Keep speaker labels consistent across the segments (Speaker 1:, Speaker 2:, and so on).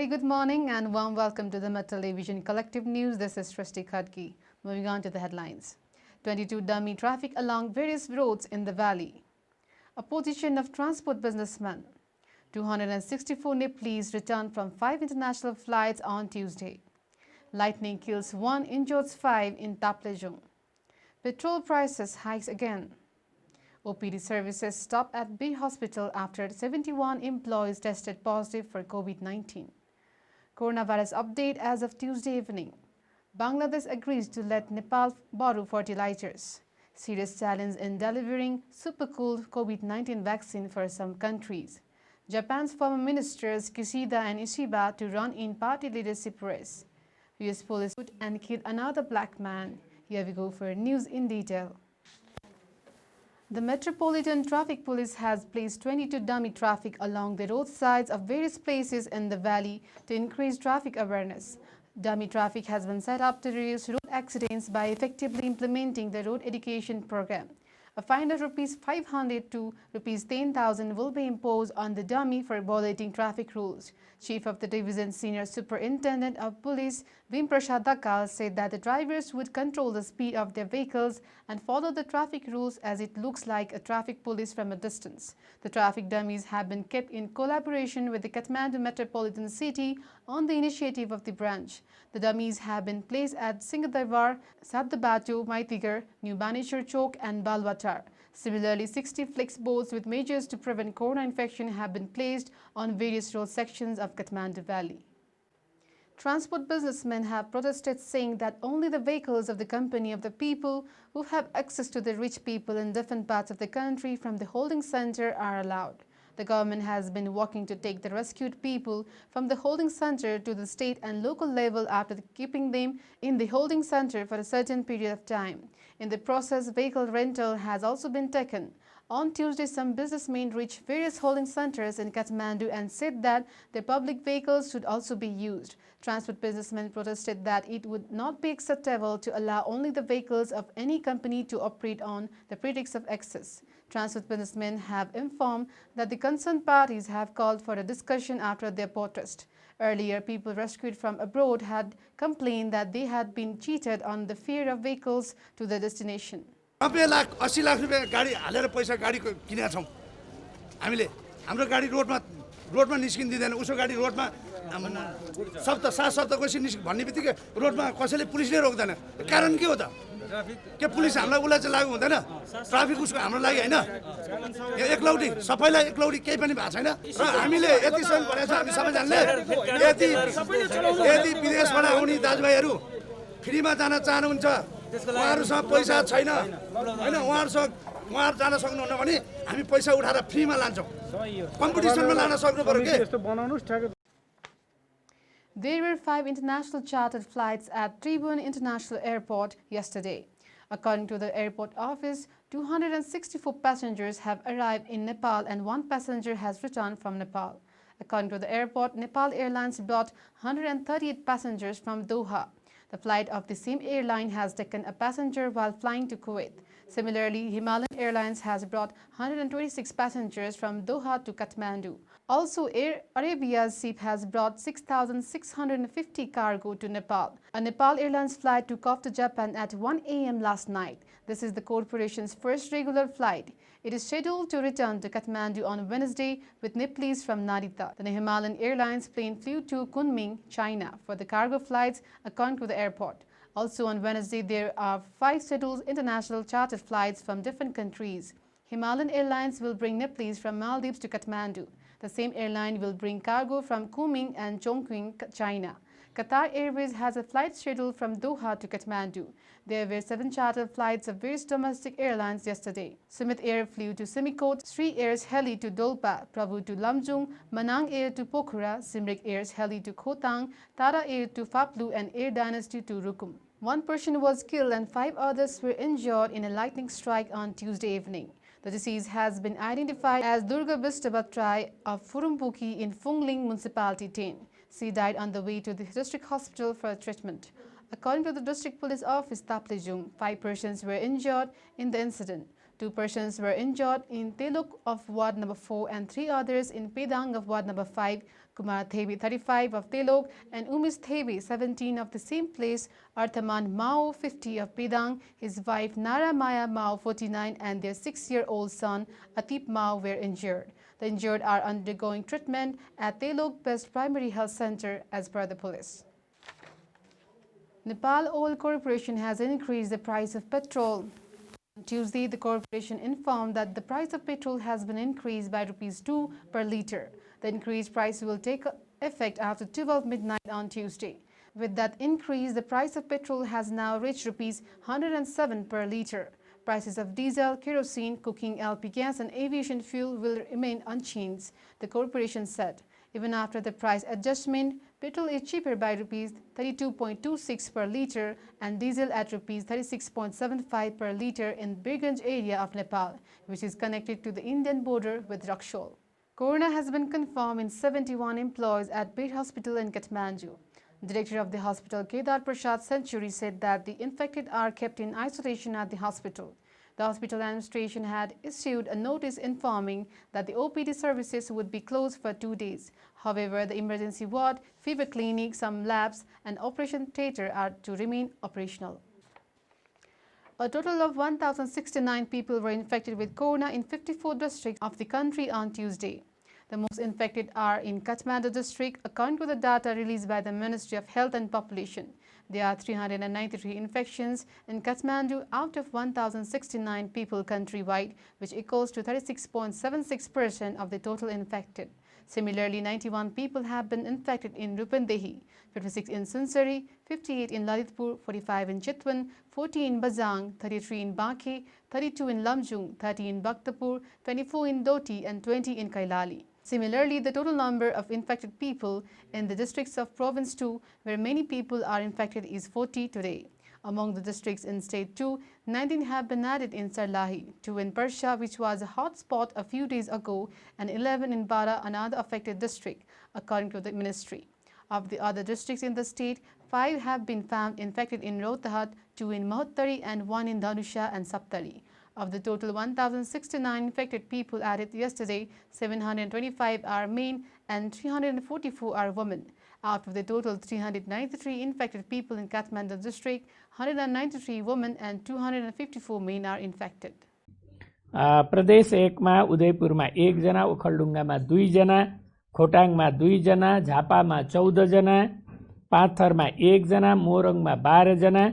Speaker 1: very good morning and warm welcome to the Met Television Collective News. This is Srishti Khadki. Moving on to the headlines. 22 dummy traffic along various roads in the valley. Opposition of transport businessmen. 264 Nepalese returned from 5 international flights on Tuesday. Lightning kills 1, injures 5 in Taplejung. Petrol prices hikes again. OPD services stop at B hospital after 71 employees tested positive for COVID-19. Coronavirus update as of Tuesday evening. Bangladesh agrees to let Nepal borrow fertilizers. Serious challenge in delivering supercooled COVID-19 vaccine for some countries. Japan's former ministers Kishida and Ishiba to run in party leadership race. US police put and killed another black man. Here we go for news in detail. The Metropolitan Traffic Police has placed 22 dummy traffic along the roadsides of various places in the valley to increase traffic awareness. Dummy traffic has been set up to reduce road accidents by effectively implementing the road education program. A fine of ₹500 to ₹10,000 will be imposed on the dummy for violating traffic rules. Chief of the Division Senior Superintendent of Police Bim Prasad Dakal said that the drivers would control the speed of their vehicles and follow the traffic rules as it looks like a traffic police from a distance. The traffic dummies have been kept in collaboration with the Kathmandu Metropolitan City on the initiative of the branch. The dummies have been placed at Singhdarbar, Sadabatu, Maitigar, New Baneshwar Chowk and Balwatar. Similarly, 60 flex boards with measures to prevent corona infection have been placed on various road sections of Kathmandu Valley. Transport businessmen have protested, saying that only the vehicles of the company of the people who have access to the rich people in different parts of the country from the holding center are allowed. The government has been working to take the rescued people from the holding center to the state and local level after keeping them in the holding center for a certain period of time. In the process, vehicle rental has also been taken. On Tuesday, some businessmen reached various holding centers in Kathmandu and said that their public vehicles should also be used. Transport businessmen protested that it would not be acceptable to allow only the vehicles of any company to operate on the pretext of access. Transport businessmen have informed that the concerned parties have called for a discussion after their protest. Earlier, people rescued from abroad had complained that they had been cheated on the fare of vehicles to their destination.
Speaker 2: 90 lakh 80 lakh रुपैयाँ गाडी हालेर पैसा गाडी किनेका छौँ हामीले हाम्रो गाडी रोडमा निस्किन दिँदैन उसो गाडी रोडमा सात शब्द कसरी निस्क भन्ने बित्तिकै रोडमा कसैले पुलिसले रोक्दैन कारण के हो त के पुलिस हामीलाई उला चाहिँ लागु हुँदैन ट्राफिक उसको हाम्रो लागि हैन एकलौटी सबैलाई एकलौटी केही पनि भएको छैन र हामीले यति सबै भनेछ हामी सबैजनाले यति विदेशबाट आउने दाजुभाइहरू फ्रीमा जान चाहनुहुन्छ उहाँहरुसँग पैसा छैन हैन उहाँहरु जान सक्नुहुन्न भने हामी पैसा उठाएर फ्रीमा लान्छौं कम्पिटिसनमा लान सक्नु पर्यो के यस्तो बनाउनुस् ठ्याक्कै.
Speaker 1: There were 5 international chartered flights at Tribhuvan International Airport yesterday. According to the airport office, 264 passengers have arrived in Nepal and 1 passenger has returned from Nepal. According to the airport, Nepal Airlines brought 138 passengers from Doha. The flight of the same airline has taken a passenger while flying to Kuwait. Similarly, Himalayan Airlines has brought 126 passengers from Doha to Kathmandu. Also, Air Arabia's ship has brought 6,650 cargo to Nepal. A Nepal Airlines flight took off to Japan at 1 a.m. last night. This is the corporation's first regular flight. It is scheduled to return to Kathmandu on Wednesday with Nepalese from Narita. The Himalayan Airlines plane flew to Kunming, China for the cargo flights, according to the airport. Also on Wednesday, there are 5 scheduled international chartered flights from different countries. Himalayan Airlines will bring Nepalese from Maldives to Kathmandu. The same airline will bring cargo from Kunming and Chongqing, China. Qatar Airways has a flight scheduled from Doha to Kathmandu. There were 7 chartered flights of various domestic airlines yesterday. Sumit Air flew to Simikot, Sri Air's heli to Dolpa, Prabhu to Lamjung, Manang Air to Pokhara, Simrik Air's heli to Khotang, Tara Air to Phaplu and Air Dynasty to Rukum. 1 person was killed and 5 others were injured in a lightning strike on Tuesday evening. The deceased has been identified as Durga Bistabatrai of Furumpuki in Phungling Municipality 10. She died on the way to the district hospital for treatment. According to the District Police Office, Taplejung, 5 persons were injured in the incident. 2 persons were injured in Teluk of Ward number 4 and 3 others in Pedang of Ward number 5, Kumar Thebi 35 of Teluk and Umis Thebi 17 of the same place, Arthaman Mao 50 of Pedang, his wife Nara Maya Mao 49 and their 6-year-old son Atip Mao were injured. The injured are undergoing treatment at Teluk Best Primary Health Center as per the police. Nepal Oil Corporation has increased the price of petrol. On Tuesday, the corporation informed that the price of petrol has been increased by Rs 2 per litre. The increased price will take effect after 12 midnight on Tuesday. With that increase, the price of petrol has now reached Rs 107 per litre. Prices of diesel, kerosene, cooking LP gas and aviation fuel will remain unchanged, the corporation said. Even after the price adjustment, petrol is cheaper by Rs 32.26 per litre and diesel at Rs 36.75 per litre in Birganj area of Nepal, which is connected to the Indian border with Rakshol. Corona has been confirmed in 71 employees at Bir Hospital in Kathmandu. Director of the hospital, Kedar Prasad Century, said that the infected are kept in isolation at the hospital. The hospital administration had issued a notice informing that the OPD services would be closed for 2 days. However, the emergency ward, fever clinic, some labs and operation theatre are to remain operational. A total of 1,069 people were infected with corona in 54 districts of the country on Tuesday. The most infected are in Kathmandu district, according to the data released by the Ministry of Health and Population. There are 393 infections in Kathmandu out of 1,069 people countrywide, which equals to 36.76% of the total infected. Similarly, 91 people have been infected in Rupandehi, 56 in Sunsari, 58 in Lalitpur, 45 in Chitwan, 40 in Bazang, 33 in Baki, 32 in Lamjung, 30 in Bhaktapur, 24 in Doti and 20 in Kailali. Similarly, the total number of infected people in the districts of Province 2, where many people are infected, is 40 today. Among the districts in State 2, 19 have been added in Sarlahi, 2 in Persha, which was a hot spot a few days ago, and 11 in Bara, another affected district, according to the ministry. Of the other districts in the state, 5 have been found infected in Rohtahat, 2 in Mahottari, and 1 in Dhanusha and Saptari. Of the total 1,069 infected people added yesterday, 725 are men and 344 are women. Out of the total 393 infected people in Kathmandu district, 193 women and 254 men are infected.
Speaker 3: प्रदेश 1 मा उदयपुरमा 1 जना, ओखलढुङ्गामा 2 जना, खोटाङमा 2 जना, झापामा 14 जना, पाथरमा 1 जना, मोरङमा 12 जना,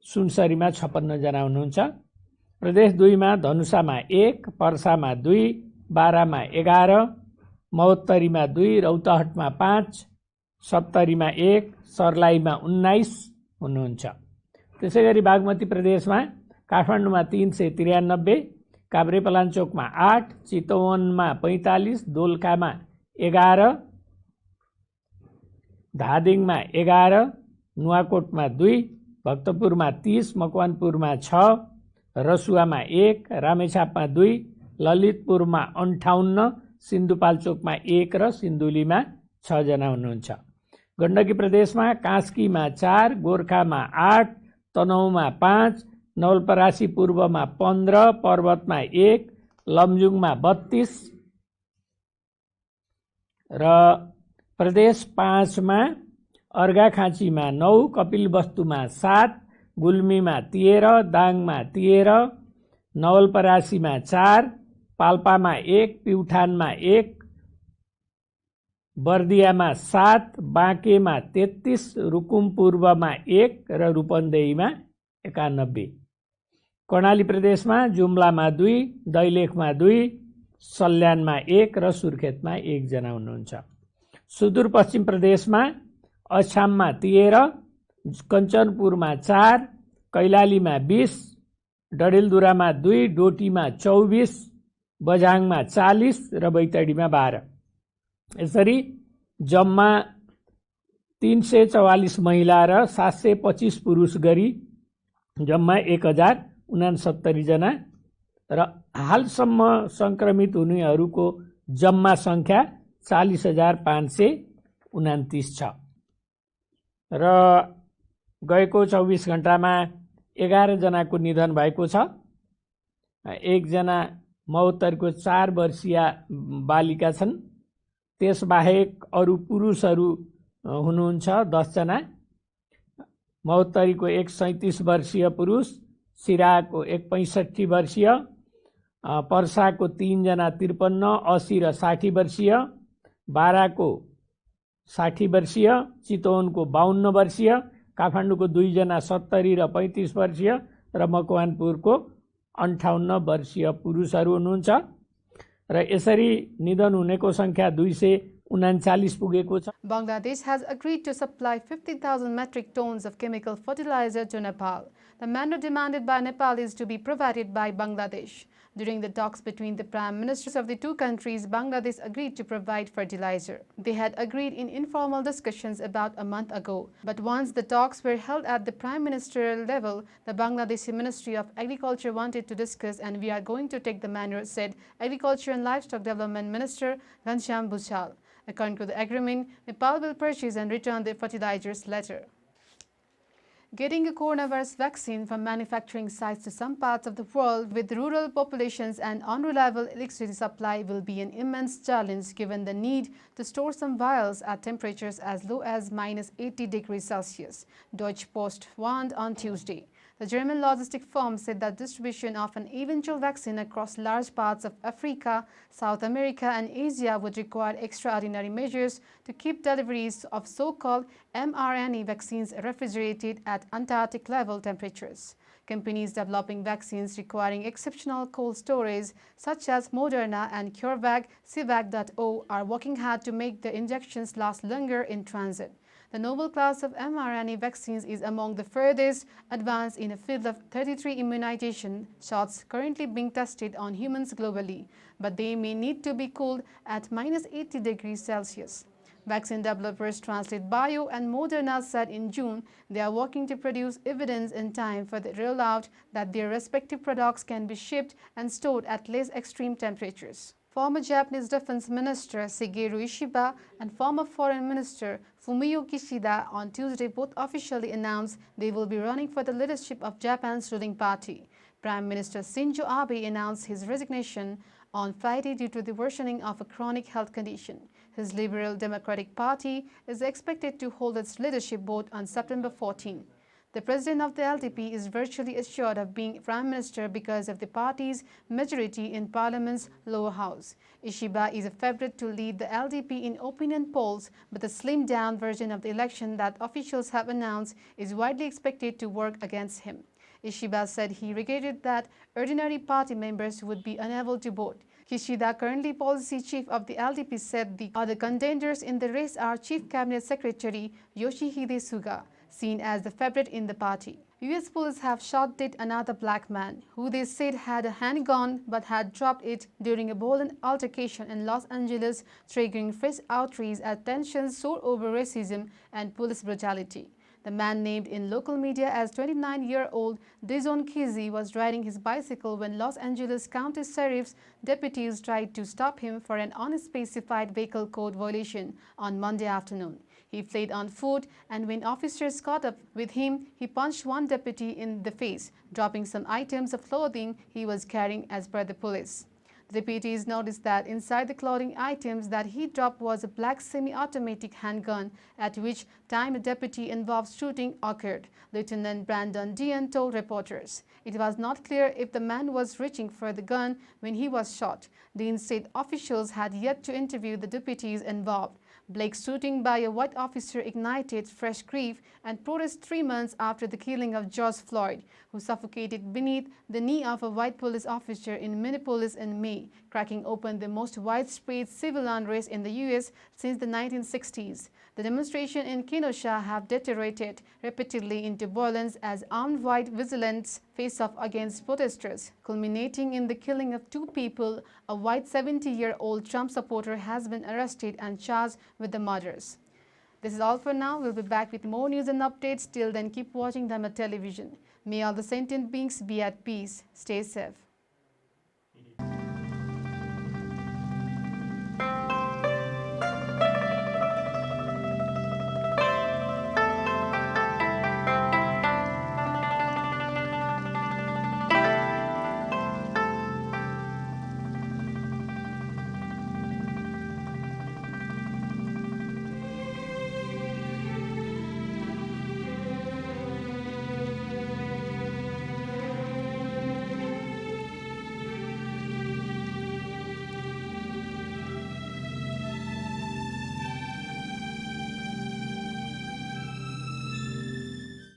Speaker 3: सुनसरीमा 56 जना हुनुहुन्छ। प्रदेश 2 मा धनुषामा 1, पर्सामा 2, बारामा 11, महोत्तरीमा 2, रौतहटमा 5, सप्तरीमा 1, सर्लाहीमा 19 हुनुहुन्छ। त्यसैगरी बागमती प्रदेशमा काठमाडौँमा 393, काभ्रेपलाञ्चोकमा 8, चितवनमा 45, दोलखामा 11, धादिङमा 11, नुवाकोटमा 2, भक्तपुरमा 30, मकवानपुरमा 6, रसुवामा 1, रामेछापमा 2, ललितपुरमा 58, सिन्धुपाल्चोकमा 1 र सिन्धुलीमा 6 जना हुनुहुन्छ। गण्डकी प्रदेशमा कास्कीमा 4, गोर्खामा 8, तनहुँमा 5, नवलपरासी पूर्वमा 15, पर्वतमा 1, लमजुङमा 32 र प्रदेश 5 मा अर्घाखाँचीमा 9, कपिलवस्तुमा 7, गुल्मीमा 13, दाङमा 13, नवलपरासीमा 4, पाल्पामा 1, प्युठानमा 1, बर्दियामा 7, बाँकेमा 33, रुकुम पूर्वमा 1 र रूपन्देहीमा 91। कर्णाली प्रदेशमा जुम्लामा 2, दैलेखमा 2, सल्यानमा 1 र सुर्खेतमा 1 जना हुनुहुन्छ। सुदूरपश्चिम प्रदेशमा अछाममा 13, कञ्चनपुरमा 4, कैलालीमा 20, डडेलधुरामा 2, डोटीमा 24, बझाङमा 40 र बैतडीमा 12। यसरी जम्मा 344 महिला र 725 पुरुष गरी जम्मा 1069 जना र हालसम्म संक्रमित हुनेहरूको जम्मा संख्या 40,529 छ। र गएको 24 घण्टामा 11 जनाको निधन भएको छ। एकजना 72 4 वर्षीय बालिका छन्। त्यसबाहेक अरू पुरुषहरू हुनुहुन्छ 10 जना। 72 को एक 37 वर्षीय पुरुष, सिराको एक 65 वर्षीय, पर्साको 3 जना 53, 80 र 60 वर्षीय, बाराको 60 वर्षीय, चितवनको 52 वर्षीय, काठमाडौँको 2 जना 70 र 35 वर्षीय र मकवानपुरको 58 वर्षीय पुरुषहरू हुनुहुन्छ। र यसरी निधन हुनेको संख्या 239 पुगेको छ।
Speaker 1: Bangladesh has agreed to supply 50,000 metric tons of chemical fertilizer to Nepal. The manner demanded by Nepal is to be provided by Bangladesh. During the talks between the prime ministers of the two countries, Bangladesh agreed to provide fertilizer. They had agreed in informal discussions about a month ago. But once the talks were held at the prime ministerial level, the Bangladeshi Ministry of Agriculture wanted to discuss, and we are going to take the manner, said Agriculture and Livestock Development Minister Ghanshyam Bhushal. According to the agreement, Nepal will purchase and return the fertilizers later. Getting a coronavirus vaccine from manufacturing sites to some parts of the world with rural populations and unreliable electricity supply will be an immense challenge given the need to store some vials at temperatures as low as -80 degrees Celsius, Deutsche Post warned on Tuesday. The German logistic firm said that distribution of an eventual vaccine across large parts of Africa, South America and Asia would require extraordinary measures to keep deliveries of so-called mRNA vaccines refrigerated at Antarctic-level temperatures. Companies developing vaccines requiring exceptional cold storage, such as Moderna and CureVac, CVac.O, are working hard to make the injections last longer in transit. The novel class of mRNA vaccines is among the furthest advanced in a field of 33 immunization shots currently being tested on humans globally, but they may need to be cooled at -80 degrees Celsius. Vaccine developers Translate Bio and Moderna said in June they are working to produce evidence in time for the rollout that their respective products can be shipped and stored at less extreme temperatures. Former Japanese Defense Minister Shigeru Ishiba and former Foreign Minister Fumio Kishida on Tuesday both officially announced they will be running for the leadership of Japan's ruling party. Prime Minister Shinzo Abe announced his resignation on Friday due to the worsening of a chronic health condition. His Liberal Democratic Party is expected to hold its leadership vote on September 14. The president of the LDP is virtually assured of being prime minister because of the party's majority in parliament's lower house. Ishiba is a favorite to lead the LDP in opinion polls, but the slimmed-down version of the election that officials have announced is widely expected to work against him. Ishiba said he regretted that ordinary party members would be unable to vote. Kishida, currently policy chief of the LDP, said the other contenders in the race are Chief Cabinet Secretary Yoshihide Suga, seen as the favorite in the party. US police have shot dead another black man, who they said had a handgun but had dropped it during a violent altercation in Los Angeles, triggering fresh outrage as tensions soar over racism and police brutality. The man, named in local media as 29-year-old Dizon Kizzy, was riding his bicycle when Los Angeles County Sheriff's deputies tried to stop him for an unspecified vehicle code violation on Monday afternoon. He fled on foot, and when officers caught up with him, he punched one deputy in the face, dropping some items of clothing he was carrying, as per the police. The deputies noticed that inside the clothing items that he dropped was a black semi-automatic handgun, at which time a deputy involved shooting occurred, Lieutenant Brandon Dean told reporters. It was not clear if the man was reaching for the gun when he was shot. Dean said officials had yet to interview the deputies involved. Blake's shooting by a white officer ignited fresh grief and protest 3 months after the killing of George Floyd, who suffocated beneath the knee of a white police officer in Minneapolis in May, cracking open the most widespread civil unrest in the U.S. since the 1960s. The demonstrations in Kenosha have deteriorated repeatedly into violence as armed white vigilantes face off against protesters, culminating in the killing of 2 people. A white 70-year-old Trump supporter has been arrested and charged with the murders. This is all for now. We'll be back with more news and updates. Till then, keep watching Dharma Television. May all the sentient beings be at peace. Stay safe.